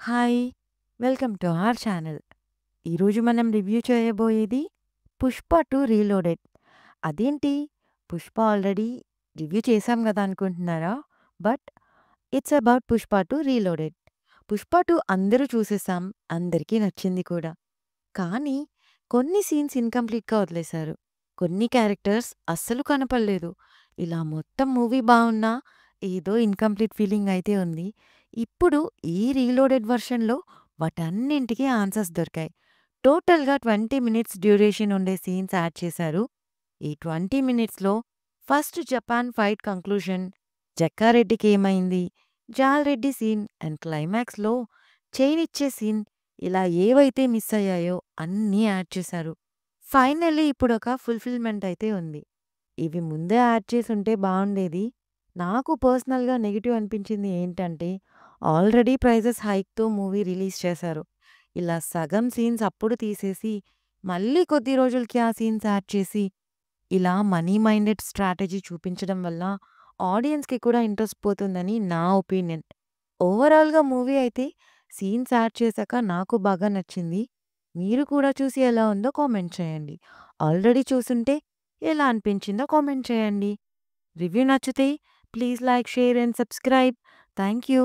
Hi! Welcome to our channel. ఈరోజు మనం review చేయబోయేది 'పుష్ప 2 రీలోడెడ్'. అదేంటి 'పుష్ప' ఆల్రెడీ రివ్యూ చేశాం గదా అనుకుంటున్నారా? But it's about 'Pushpa 2 reloaded'. 'Pushpa 2' అందరూ చూసేసాం. అందరికీ నచ్చింది కూడా. కానీ కొన్ని సీన్స్ ఇన్‌కంప్లీట్‌గా వదిలేశారు. కొన్ని క్యారెక్టర్స్ అస్సలు కనపడలేదు. ఇలా మొత్తం మూవీ బావున్నా ఏదో ఇన్‌కంప్లీట్ ఫీలింగ్ అయితే ఉంది. ఇప్పుడు ఈ రీలోడెడ్ వెర్షన్‌లో వాటన్నింటికి ఆన్సర్స్ దొరికాయి. టోటల్‌గా 20 మినిట్స్ డ్యూరేషన్ ఉండే సీన్స్ యాడ్ చేశారు. ఈ 20 మినిట్స్‌లో ఫస్ట్ జపాన్ ఫైట్ కంక్లూజన్, జక్కారెడ్డికి ఏమైంది, జాల్రెడ్డి సీన్ అండ్ క్లైమాక్స్‌లో చైన్ ఇచ్చే సీన్ ఇలా ఏవైతే మిస్ అయ్యాయో అన్నీ యాడ్ చేశారు. ఫైనల్లీ ఇప్పుడొక ఫుల్‌ఫిల్‌మెంట్ అయితే ఉంది. ఇవి ముందే యాడ్ చేసుంటే బావుండేది. నాకు పర్సనల్‌గా నెగెటివ్ అనిపించింది ఏంటంటే, ఆల్రెడీ ప్రైజెస్ హైక్‌తో మూవీ రిలీజ్ చేశారు. ఇలా సగం సీన్స్ అప్పుడు తీసేసి, మళ్ళీ కొద్ది రోజులకి ఆ సీన్స్ యాడ్ చేసి, ఇలా మనీ మైండెడ్ స్ట్రాటజీ చూపించడం వల్ల ఆడియన్స్‌కి కూడా ఇంట్రెస్ట్ పోతుందని నా ఒపీనియన్. ఓవరాల్‌గా మూవీ అయితే సీన్స్ యాడ్ చేశాక నాకు బాగా నచ్చింది. మీరు కూడా చూసి ఎలా ఉందో కామెంట్ చేయండి. ఆల్రెడీ చూసుంటే ఎలా అనిపించిందో కామెంట్ చేయండి. రివ్యూ నచ్చితే please like, share and subscribe. Thank you.